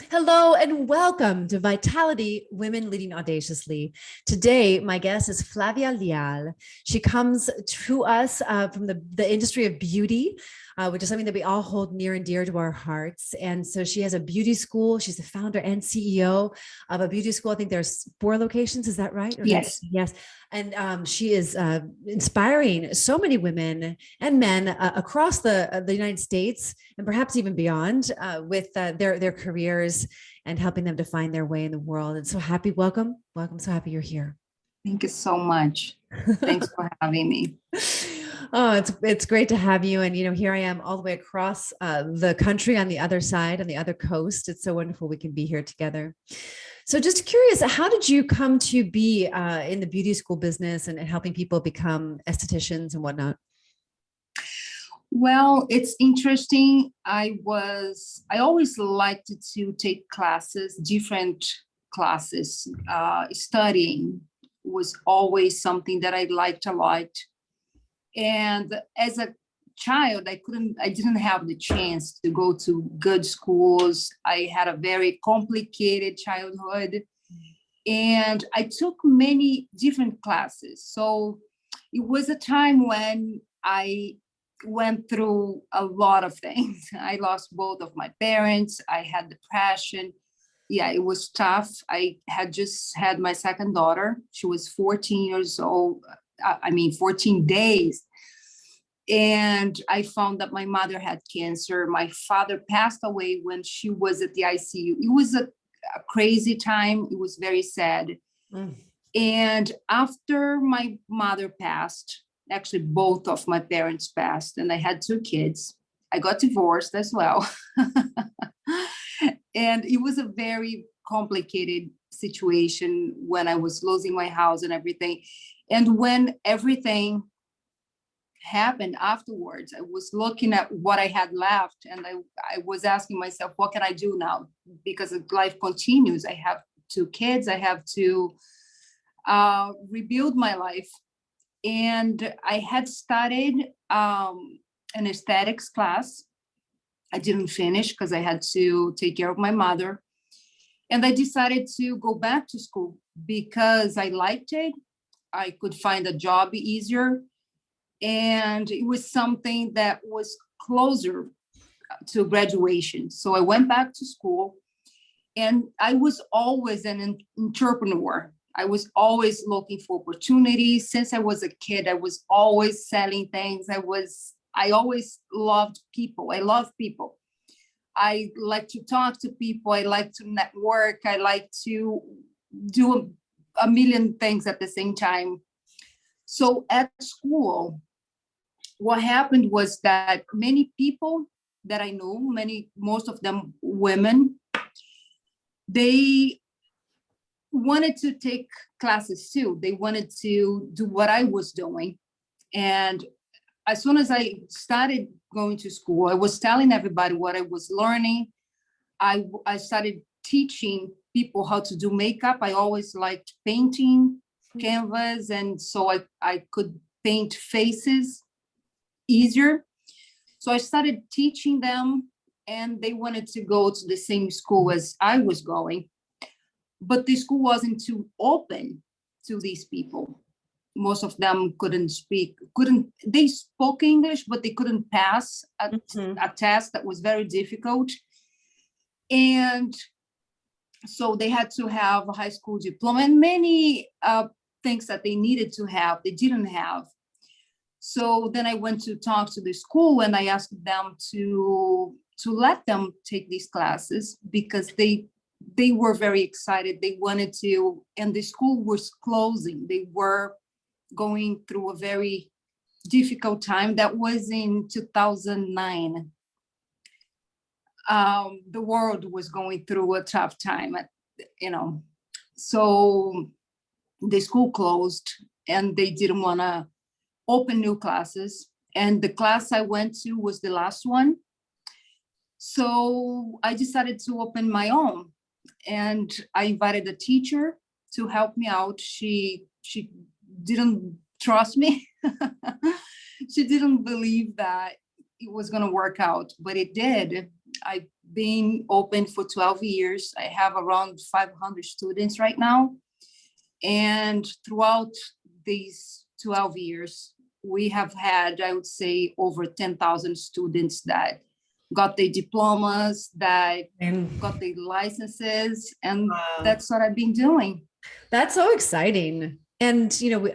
Hello and welcome to Vitality Women Leading Audaciously. Today, my guest is Flavia Leal. She comes to us from the industry of beauty, which is something that we all hold near and dear to our hearts. And so she has a beauty school. She's the founder and CEO of a beauty school. I think there's 4 locations. Is that right? Yes. Yes. And she is inspiring so many women and men across the United States and perhaps even beyond with their careers and helping them to find their way in the world. And so happy, welcome. So happy you're here. Thank you so much. Thanks for having me. Oh, it's great to have you. And, here I am all the way across the country on the other side, on the other coast. It's so wonderful we can be here together. So just curious, how did you come to be in the beauty school business and helping people become estheticians and whatnot? Well, it's interesting. I always liked to take classes, different classes. Studying was always something that I liked a lot. And as a child, I didn't have the chance to go to good schools. I had a very complicated childhood and I took many different classes. So it was a time when I went through a lot of things. I lost both of my parents. I had depression. Yeah, it was tough. I had just had my second daughter. She was 14 years old. 14 days. And I found that my mother had cancer. My father passed away when she was at the ICU. It was a crazy time. It was very sad. And after my mother passed, actually both of my parents passed, and I had 2 kids. I got divorced as well. And it was a very complicated situation when I was losing my house and everything. And when everything happened afterwards, I was looking at what I had left and I was asking myself, what can I do now? Because life continues. I have 2 kids. I have to rebuild my life. And I had started an aesthetics class. I didn't finish because I had to take care of my mother. And I decided to go back to school because I liked it. I could find a job easier. And it was something that was closer to graduation. So I went back to school and I was always an entrepreneur. I was always looking for opportunities. Since I was a kid, I was always selling things. I always loved people. I love people. I like to talk to people. I like to network. I like to do a million things at the same time. So at school, what happened was that many people that I knew, most of them women, they wanted to take classes too. They wanted to do what I was doing. And as soon as I started going to school, I was telling everybody what I was learning. I started teaching people how to do makeup. I always liked painting canvas. And so I could paint faces easier. So I started teaching them and they wanted to go to the same school as I was going. But the school wasn't too open to these people. Most of them they spoke English, but they couldn't pass a test that was very difficult. And so they had to have a high school diploma and many things that they needed to have, they didn't have. So then I went to talk to the school and I asked them to let them take these classes because they were very excited. They wanted to, and the school was closing. They were going through a very difficult time. That was in 2009. The world was going through a tough time, so the school closed and they didn't want to open new classes. And the class I went to was the last one. So I decided to open my own. And I invited a teacher to help me out. She didn't trust me. She didn't believe that it was going to work out, but it did. I've been open for 12 years. I have around 500 students right now. And throughout these 12 years, we have had, I would say, over 10,000 students that got their diplomas, that got their licenses, and that's what I've been doing. That's so exciting. And, you know,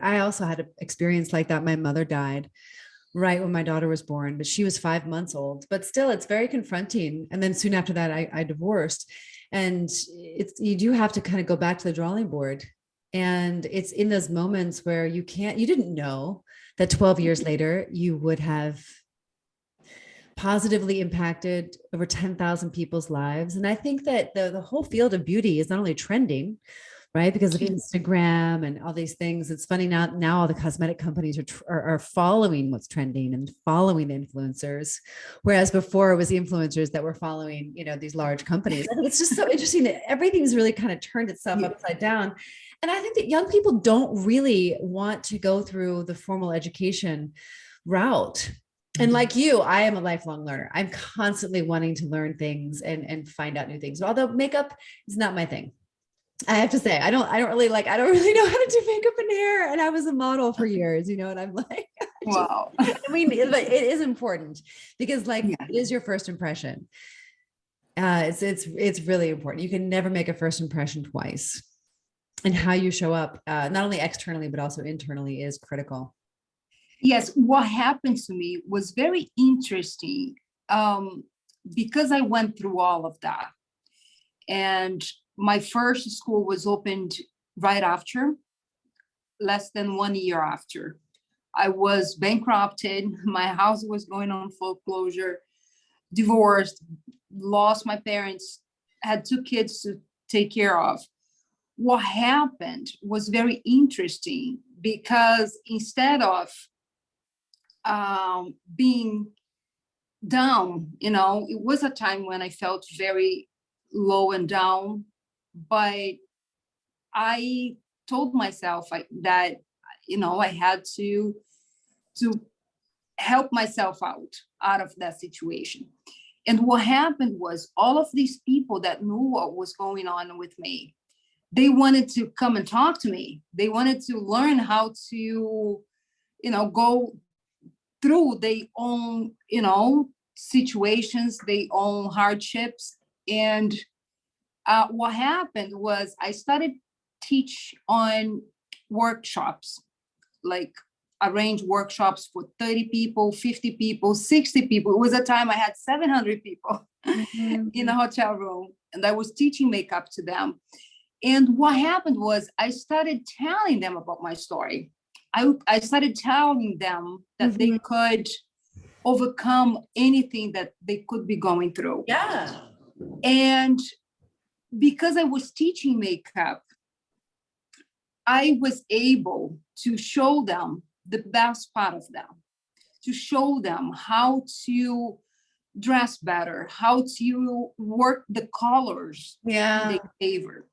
I also had an experience like that. My mother died right when my daughter was born, but she was 5 months old, but still it's very confronting. And then soon after that, I divorced, and you do have to kind of go back to the drawing board. And it's in those moments where you didn't know that 12 years later, you would have positively impacted over 10,000 people's lives. And I think that the whole field of beauty is not only trending, right, because of Instagram and all these things. It's funny now all the cosmetic companies are following what's trending and following the influencers, whereas before it was the influencers that were following, you know, these large companies. I think it's just so interesting that everything's really kind of turned itself upside down. And I think that young people don't really want to go through the formal education route. And like you, I am a lifelong learner. I'm constantly wanting to learn things and find out new things. Although makeup is not my thing. I have to say, I don't really know how to do makeup and hair. And I was a model for years, you know, and I'm like, wow. I mean, it is important because it is your first impression. It's really important. You can never make a first impression twice. And how you show up, not only externally, but also internally is critical. Yes, what happened to me was very interesting because I went through all of that. And my first school was opened right after, less than 1 year after. I was bankrupted. My house was going on foreclosure, divorced, lost my parents, had 2 kids to take care of. What happened was very interesting because instead of being down, you know, it was a time when I felt very low and down, but I told myself that, you know, I had to help myself out of that situation. And what happened was all of these people that knew what was going on with me, they wanted to come and talk to me. They wanted to learn how to, you know, go through their own, you know, situations, their own hardships. And what happened was I started teach on workshops, like arrange workshops for 30 people, 50 people, 60 people. It was a time I had 700 people in a hotel room, and I was teaching makeup to them. And what happened was I started telling them about my story. I started telling them that they could overcome anything that they could be going through. Yeah. And because I was teaching makeup, I was able to show them the best part of them, to show them how to dress better, how to work the colors in their favor.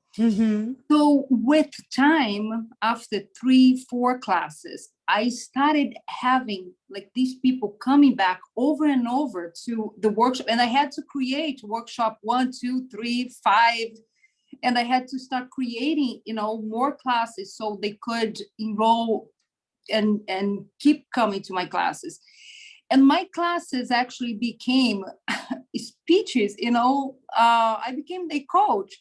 So with time, after 3-4 classes, I started having like these people coming back over and over to the workshop, and I had to create workshop 1, 2, 3, 5, and I had to start creating, you know, more classes so they could enroll and keep coming to my classes. And my classes actually became speeches, you know, I became the coach.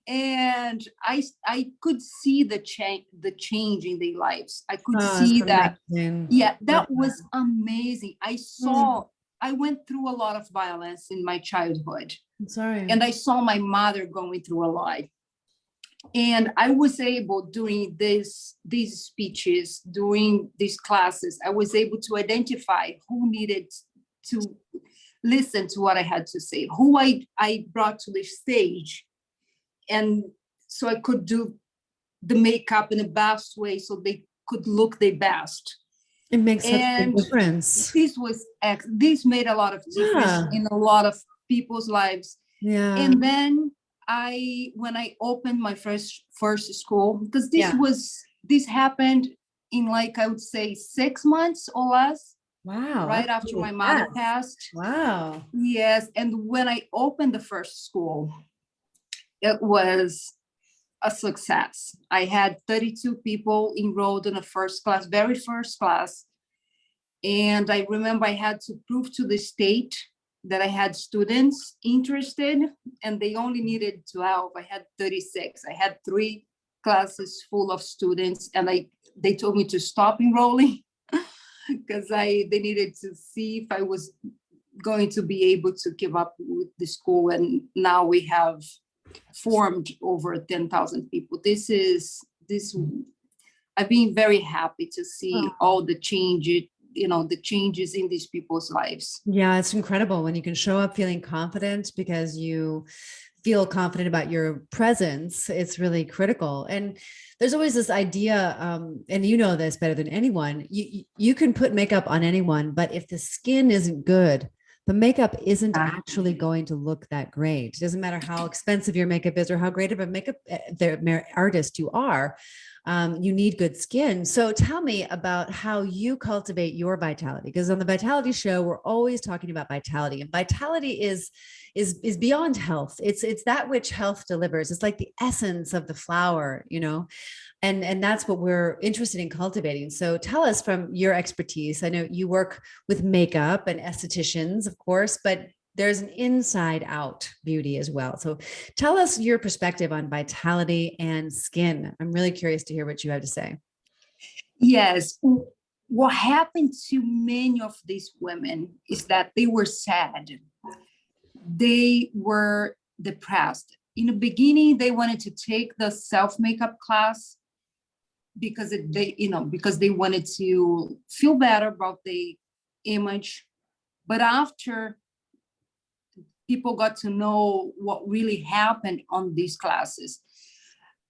And I could see the change in their lives. I could see that. Amazing. Yeah, that was amazing. I went through a lot of violence in my childhood. I'm sorry. And I saw my mother going through a lot. And I was able, during these speeches, during these classes, I was able to identify who needed to listen to what I had to say, who I brought to the stage. And so I could do the makeup in the best way so they could look their best. It makes such a difference. This made a lot of difference in a lot of people's lives. Yeah. And then when I opened my first school, because this happened in, like, I would say 6 months or less. Wow. right That's after really my mother fast. passed. Wow. Yes. And when I opened the first school, it was a success. I had 32 people enrolled in the first class, very first class. And I remember I had to prove to the state that I had students interested, and they only needed 12. I had 36. I had 3 classes full of students, and they told me to stop enrolling because they needed to see if I was going to be able to keep up with the school. And now we have formed over 10,000 people. I've been very happy to see all the changes, the changes in these people's lives. Yeah, it's incredible when you can show up feeling confident because you feel confident about your presence. It's really critical. And there's always this idea, and you know this better than anyone, you can put makeup on anyone, but if the skin isn't good, the makeup isn't actually going to look that great. It doesn't matter how expensive your makeup is or how great of a makeup artist you are. You need good skin. So tell me about how you cultivate your vitality, because on the Vitality Show, we're always talking about vitality, and vitality is beyond health. It's that which health delivers. It's like the essence of the flower, and that's what we're interested in cultivating. So tell us from your expertise. I know you work with makeup and estheticians, of course, but there's an inside out beauty as well. So tell us your perspective on vitality and skin. I'm really curious to hear what you have to say. Yes. What happened to many of these women is that they were sad. They were depressed. In the beginning, they wanted to take the self-makeup class because they wanted to feel better about the image. But after people got to know what really happened on these classes,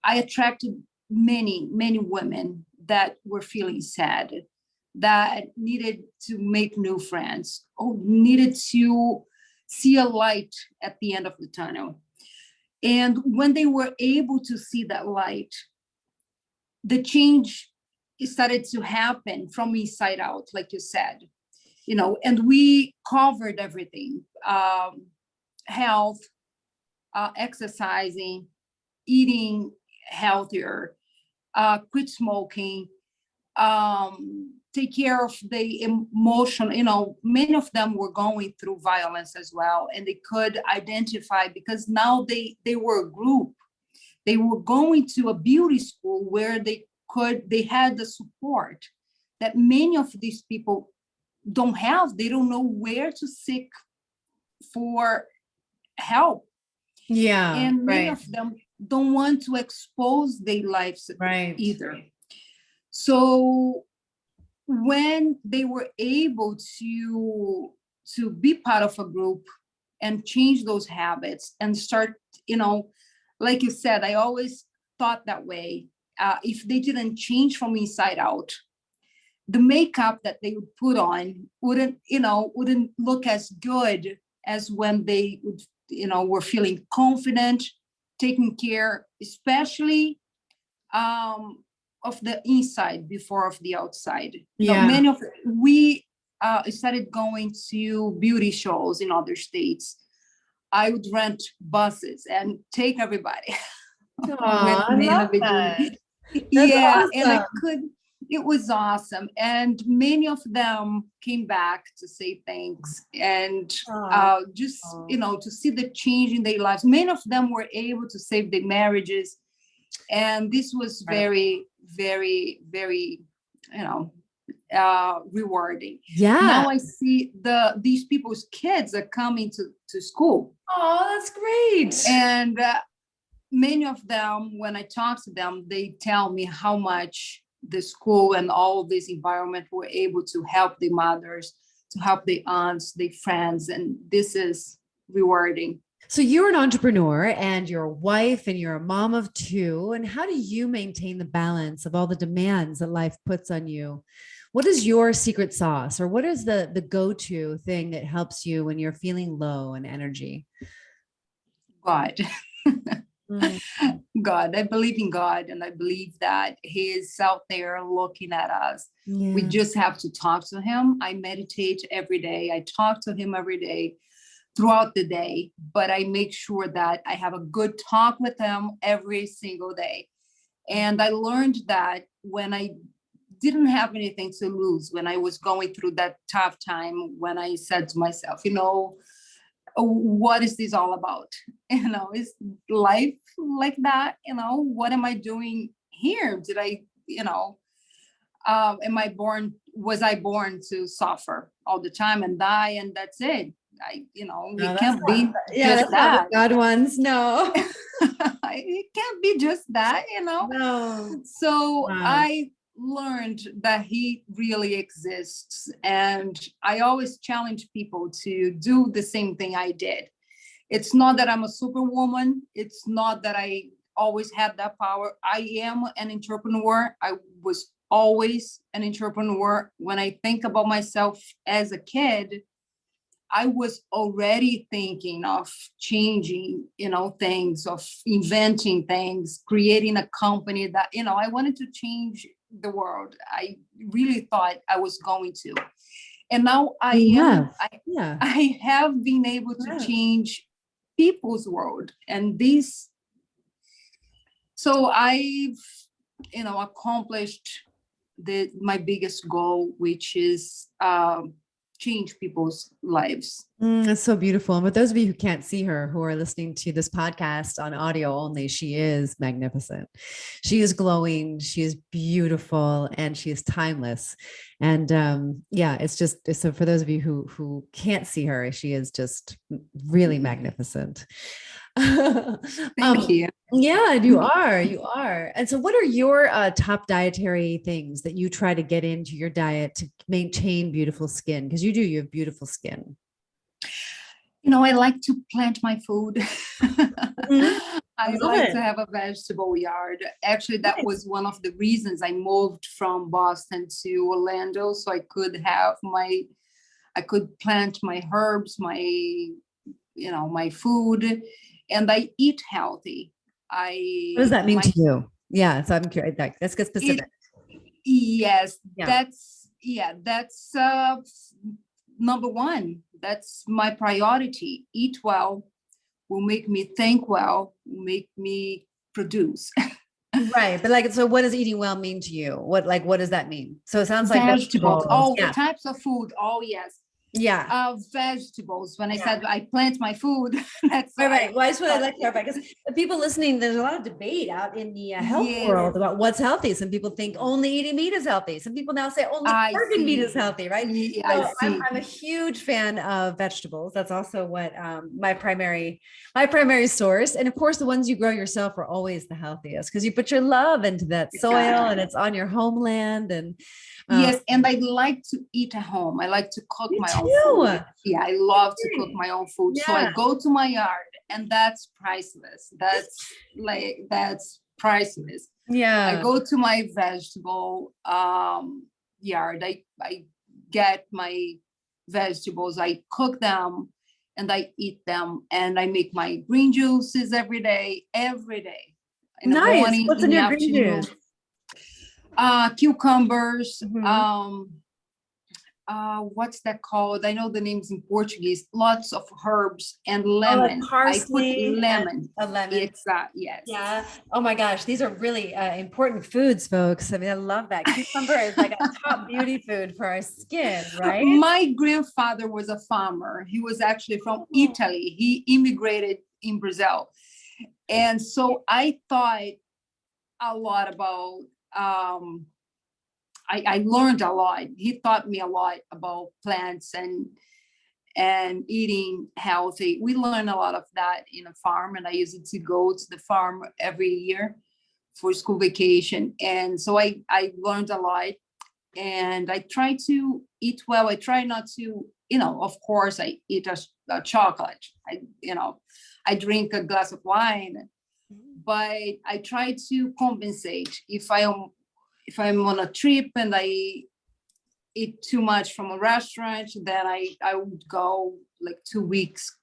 I attracted many, many women that were feeling sad, that needed to make new friends, or needed to see a light at the end of the tunnel. And when they were able to see that light, the change started to happen from inside out, like you said, and we covered everything, health, exercising, eating healthier, quit smoking, take care of the emotion. Many of them were going through violence as well, and they could identify, because now they were a group. They were going to a beauty school where they had the support that many of these people don't have. They don't know where to seek for help. Yeah. And many of them don't want to expose their lives either. So when they were able to be part of a group and change those habits and start, like you said, I always thought that way. If they didn't change from inside out, the makeup that they would put on wouldn't look as good as when they would, were feeling confident, taking care, especially of the inside before of the outside. Yeah. We started going to beauty shows in other states. I would rent buses and take everybody. I love that. Yeah, awesome. And it was awesome. And many of them came back to say thanks and to see the change in their lives. Many of them were able to save their marriages. And this was very, very, very, rewarding. Yeah. Now I see these people's kids are coming to school. Oh, that's great. And many of them, when I talk to them, they tell me how much the school and all this environment were able to help the mothers, to help the aunts, the friends, and this is rewarding. So you're an entrepreneur and you're a wife and you're a mom of 2. And how do you maintain the balance of all the demands that life puts on you? What is your secret sauce, or what is the go-to thing that helps you when you're feeling low in energy? God. Mm. God. I believe in God, and I believe that He is out there looking at us. We Yeah. just have to talk to Him. I meditate every day. I talk to Him every day throughout the day, but I make sure that I have a good talk with Him every single day. And I learned that when I didn't have anything to lose, when I was going through that tough time, when I said to myself, what is this all about? Is life like that? What am I doing here? Did I, was I born to suffer all the time and die? And that's it. No, It that's can't not, be yeah, just that's not that. what God wants. No. It can't be just that. No. So Wow. I learned that He really exists. And I always challenge people to do the same thing I did. It's not that I'm a superwoman. It's not that I always had that power. I am an entrepreneur. I was always an entrepreneur. When I think about myself as a kid, I was already thinking of changing, things, of inventing things, creating a company that, I wanted to change the world. I really thought I was going to. And now You have. Yeah. I have been able to Yeah. change people's world. And this, so I've, accomplished my biggest goal, which is change people's lives. That's so beautiful. And for those of you who can't see her, who are listening to this podcast on audio only, she is magnificent. She is glowing. She is beautiful, and she is timeless. And yeah, so for those of you who can't see her, she is just really magnificent. Thank you. Yeah, you are. And so what are your top dietary things that you try to get into your diet to maintain beautiful skin? Because you have beautiful skin. I like to plant my food. Mhm. I I love like to it. have a vegetable yard. Actually, that Nice. was one of the reasons I moved from Boston to Orlando, so I could plant my herbs, my food, and I eat healthy. What does I that mean my to you? Yeah, so I'm curious. Let's get it specific. Yes, Yeah. that's number one. That's my priority. Eat well will make me think well, will make me produce. Right. But so what does eating well mean to you? What does that mean? So it sounds like Vegetables, vegetables. all the Yeah. types of food. Oh yes. Yeah. Vegetables. When I Yeah. said I plant my food, that's Right. Well, I just want to uh, clarify because the people listening, there's a lot of debate out in the health yes, world about what's healthy. Some people think only eating meat is healthy. Some people now say only I organ meat is see. healthy, right? Yeah, I So I'm, see. I'm a huge fan of vegetables. That's also what my primary source. And of course, the ones you grow yourself are always the healthiest because you put your love into that soil and it's on your homeland. And Yes, and I like to eat at home. I like to cook me my own food. too. Yeah, I love to cook my own food. So I Yeah. go to my yard, and that's priceless. That's priceless. I Yeah. go to my vegetable yard. I get my vegetables, I cook them, and I eat them. And I make my green juices every day, in the Nice. morning, What's in in the your green afternoon. juice? Cucumbers, Mhm. what's that called? I know the names in Portuguese. Lots of herbs and Oh, like lemon. I put parsley and lemon. a lemon. It's yes. Yeah. Oh my gosh, these are really important foods, folks. I mean, I love that. Cucumber is like a top beauty food for our skin, right? My grandfather was a farmer. He was actually from Italy. He immigrated in Brazil. And so I thought a lot about I learned a lot. He taught me a lot about plants and eating healthy. We learn a lot of that in a farm, and I used to go to the farm every year for school vacation. And so I learned a lot, and I try to eat well. I try not to, of course, I eat a chocolate. I drink a glass of wine, but I try to compensate. If I'm on a trip and I eat too much from a restaurant, then I would go like 2 weeks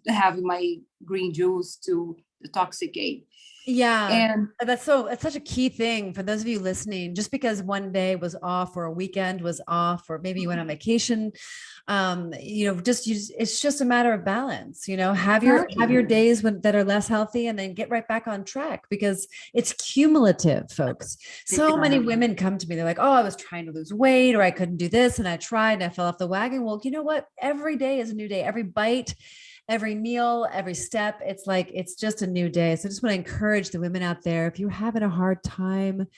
having my green juice to toxicate. Yeah, And that's such a key thing for those of you listening. Just because one day was off or a weekend was off, or maybe you went on vacation, it's just a matter of balance. Have your days that are less healthy, and then get right back on track, because it's cumulative, folks. So many women come to me, they're like, "Oh, I was trying to lose weight, or I couldn't do this, and I tried, and I fell off the wagon." Well, you know what? Every day is a new day. Every bite, every meal, every step, it's just a new day. So I just want to encourage the women out there, if you're having a hard time,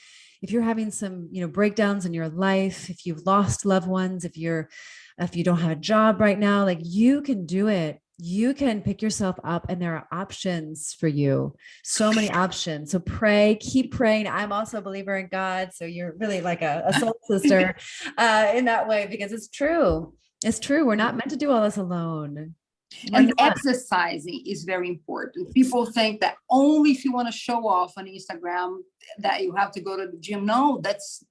if you're having some, breakdowns in your life, if you've lost loved ones, if you don't have a job right now, like, you can do it. You can pick yourself up, and there are options for you. So many options. So pray, keep praying. I'm also a believer in God. So you're really like a soul sister in that way, because it's true. It's true. We're not meant to do all this alone. And exercising is very important. People think that only if you want to show off on Instagram that you have to go to the gym. No, that's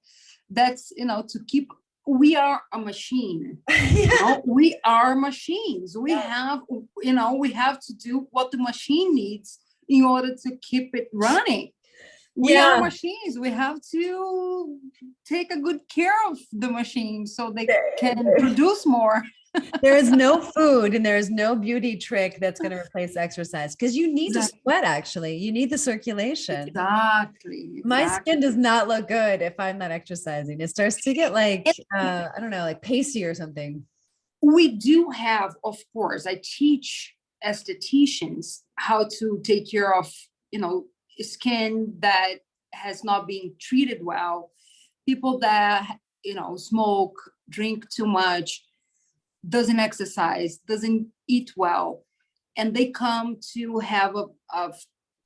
to keep. We are a machine. We are machines. We have to do what the machine needs in order to keep it running. We are machines. We have to take a good care of the machine so they can produce more. There is no food and there is no beauty trick that's going to replace exercise, because you need to sweat. Actually, you need the circulation. Exactly. My skin does not look good if I'm not exercising. It starts to get like, I don't know, like pasty or something. We do have, of course, I teach estheticians how to take care of, skin that has not been treated well. People that, smoke, drink too much, doesn't exercise, doesn't eat well, and they come to have a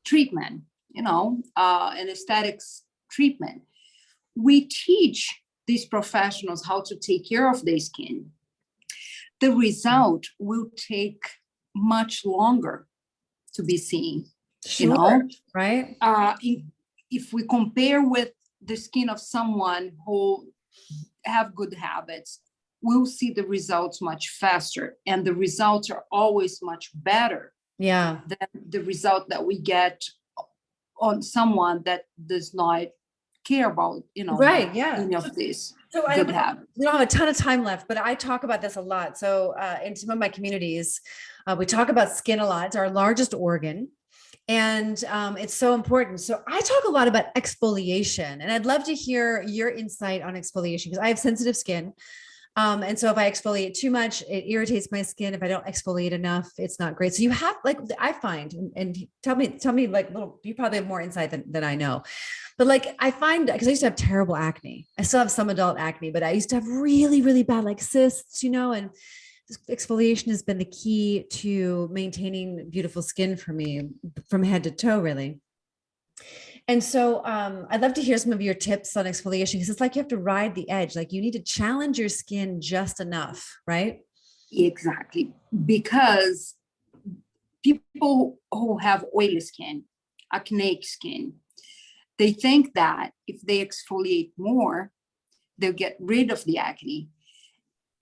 treatment, an aesthetics treatment. We teach these professionals how to take care of their skin. The result will take much longer to be seen, right? If we compare with the skin of someone who have good habits, we'll see the results much faster, and the results are always much better than the result that we get on someone that does not care about, any of this. So we don't have a ton of time left, but I talk about this a lot. So in some of my communities, we talk about skin a lot. It's our largest organ. And it's so important. So I talk a lot about exfoliation, and I'd love to hear your insight on exfoliation, because I have sensitive skin. And so if I exfoliate too much, it irritates my skin. If I don't exfoliate enough, it's not great. So you have, like, I find, and tell me like, you probably have more insight than I know, but like, I find, because I used to have terrible acne. I still have some adult acne, but I used to have really, really bad, like, cysts, and exfoliation has been the key to maintaining beautiful skin for me from head to toe, really. And so I'd love to hear some of your tips on exfoliation, because it's like you have to ride the edge. Like, you need to challenge your skin just enough, right? Exactly. Because people who have oily skin, acneic skin, they think that if they exfoliate more, they'll get rid of the acne.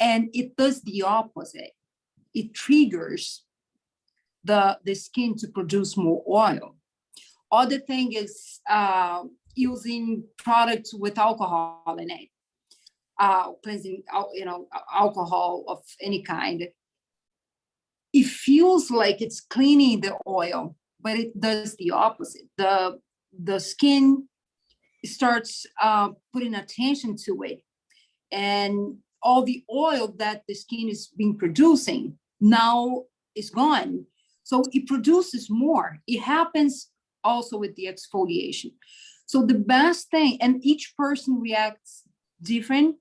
And it does the opposite. It triggers the skin to produce more oil. Other thing is using products with alcohol in it, cleansing, alcohol of any kind. It feels like it's cleaning the oil, but it does the opposite. The skin starts putting attention to it, and all the oil that the skin is been producing now is gone. So it produces more. It happens also with the exfoliation. So the best thing, and each person reacts different,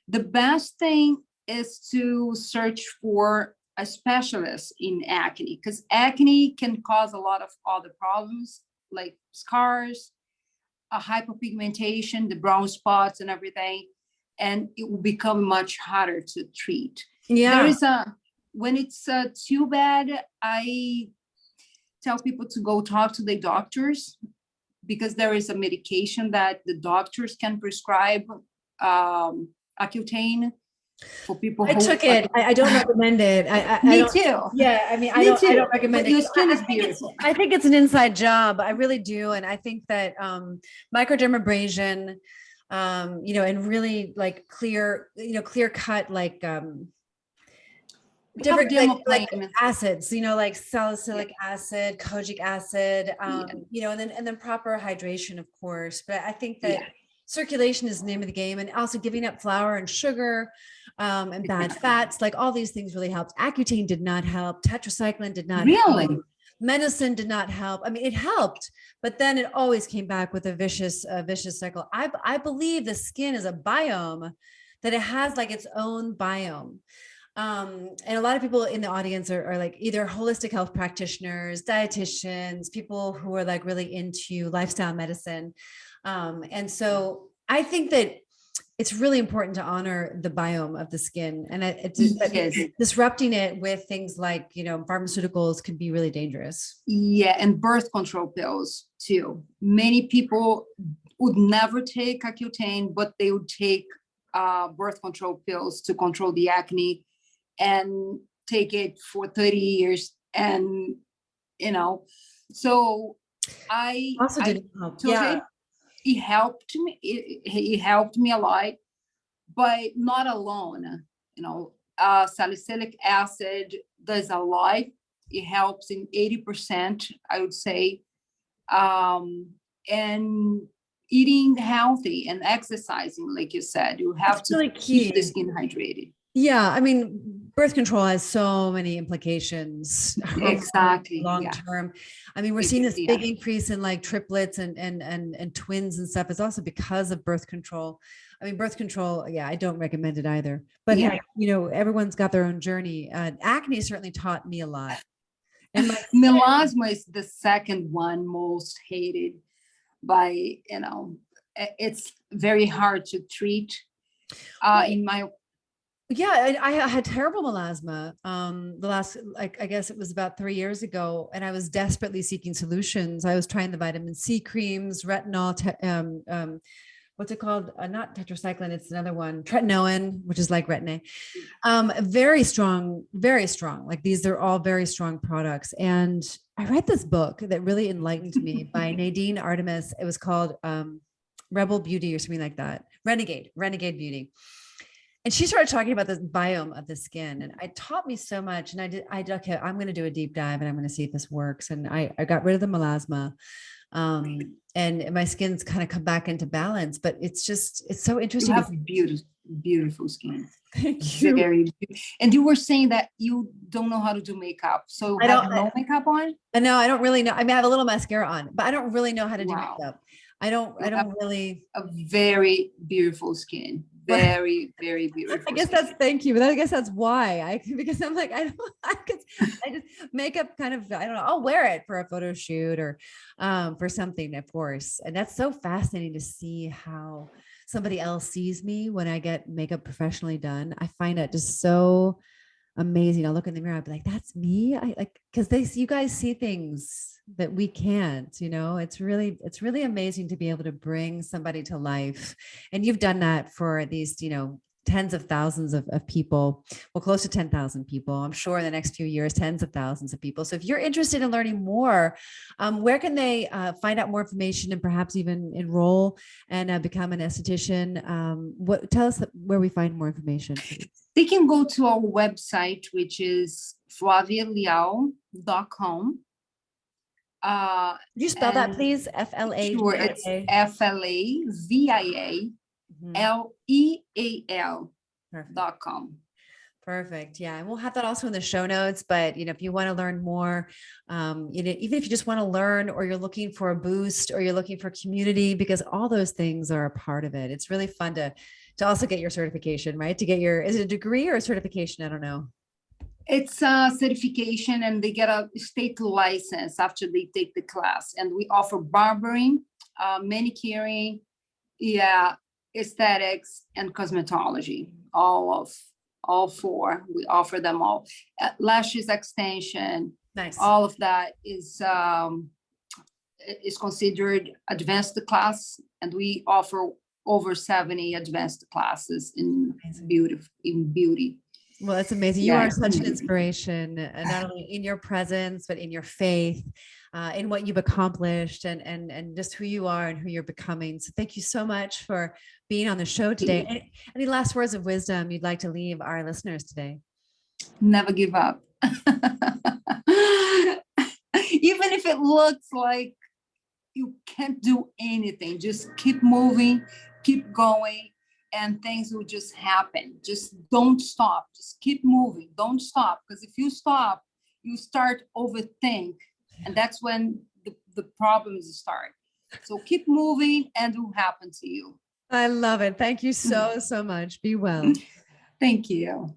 the best thing is to search for a specialist in acne, because acne can cause a lot of other problems like scars, a hyperpigmentation, the brown spots and everything, and it will become much harder to treat. When it's too bad, I tell people to go talk to their doctors, because there is a medication that the doctors can prescribe, Accutane, for people I who took it. I don't recommend it. I me don't, too. yeah, I mean, Me I too. don't recommend But it. your skin is I think beautiful. I think it's an inside job. I really do. And I think that microdermabrasion, you know, and really like clear, you know, clear cut, like We have different like dermaplane. acids, you know, like salicylic acid, kojic acid, Yeah. you know, and then proper hydration, of course. But I think that Yeah. circulation is the name of the game, and also giving up flour and sugar, and bad fats, like all these things really helped. Accutane did not help. Tetracycline did not Really? help. Medicine did not help. I mean, it helped, but then it always came back with a vicious cycle. I believe the skin is a biome, that it has like its own biome. And a lot of people in the audience are like either holistic health practitioners, dietitians, people who are like really into lifestyle medicine. And so I think that it's really important to honor the biome of the skin, and Yes. disrupting it with things like, you know, pharmaceuticals can be really dangerous. Yeah, and birth control pills too. Many people would never take Accutane, but they would take birth control pills to control the acne, and take it for 30 years. And, you know, so I Also didn't help. took Yeah. it. It helped me. It helped me a lot, but not alone. You know, salicylic acid does a lot. It helps in 80%, I would say. And eating healthy and exercising, like you said, you have It's to really keep the key. skin hydrated. Yeah, I mean, birth control has so many implications Exactly. long Yeah. term. I mean, we're seeing this Yeah. big increase in like triplets and twins and stuff. It's also because of birth control. I mean, birth control, yeah, I don't recommend it either. But Yeah. heck, you know, everyone's got their own journey. Acne certainly taught me a lot. And my Melasma is the second one most hated by, you know, it's very hard to treat. In my yeah, I had terrible melasma. The last, like, I guess it was about 3 years ago, and I was desperately seeking solutions. I was trying the vitamin C creams, retinol, what's it called? Not tetracycline, it's another one, tretinoin, which is like Retin-A. Very strong, very strong. Like these are all very strong products. And I read this book that really enlightened me by Nadine Artemis. It was called Rebel Beauty or something like that. Renegade Beauty. And she started talking about the biome of the skin, and it taught me so much. And okay, I'm going to do a deep dive and I'm going to see if this works. And I got rid of the melasma. And my skin's kind of come back into balance, but it's so you interesting. have beautiful skin. Thank you. Very, and you were saying that you don't know how to do makeup, so you have no makeup on. No, I don't really know. I mean, I have a little mascara on, but I don't really know how to do makeup. I don't really. A very beautiful skin. Very, very beautiful. I guess that's, thank you. But I guess that's why because I'm like, I just makeup kind of, I don't know, I'll wear it for a photo shoot or for something, of course. And that's so fascinating to see how somebody else sees me when I get makeup professionally done. I find it just so amazing. I'll look in the mirror, I'll be like, that's me. I like, because you guys see things that we can't, you know. It's really amazing to be able to bring somebody to life. And you've done that for these, you know, tens of thousands of people, well, close to 10,000 people. I'm sure in the next few years, tens of thousands of people. So if you're interested in learning more, where can they find out more information and perhaps even enroll and become an esthetician? Tell us where we find more information, please. They can go to our website, which is flavialeal.com. Could you spell that, please? FLA. Sure, it's FLAVIALEAL.com. Perfect. Yeah. And we'll have that also in the show notes. But, you know, if you want to learn more, you know, even if you just want to learn, or you're looking for a boost, or you're looking for community, because all those things are a part of it. It's really fun to also get your certification, right? To get is it a degree or a certification? I don't know. It's a certification, and they get a state license after they take the class. And we offer barbering, manicuring, aesthetics, and cosmetology. All four, we offer them all. Lashes extension, nice. All of that is considered advanced class, and we offer over 70 advanced classes in beauty. Well, that's amazing. You Yeah. are such an inspiration, not only in your presence, but in your faith, in what you've accomplished, and just who you are and who you're becoming. So thank you so much for being on the show today. Any last words of wisdom you'd like to leave our listeners today? Never give up. Even if it looks like you can't do anything, just keep moving, keep going, and things will just happen. Just don't stop. Just keep moving. Don't stop. Because if you stop, you start overthink. And that's when the problems start. So keep moving and it will happen to you. I love it. Thank you so much. Be well. Thank you.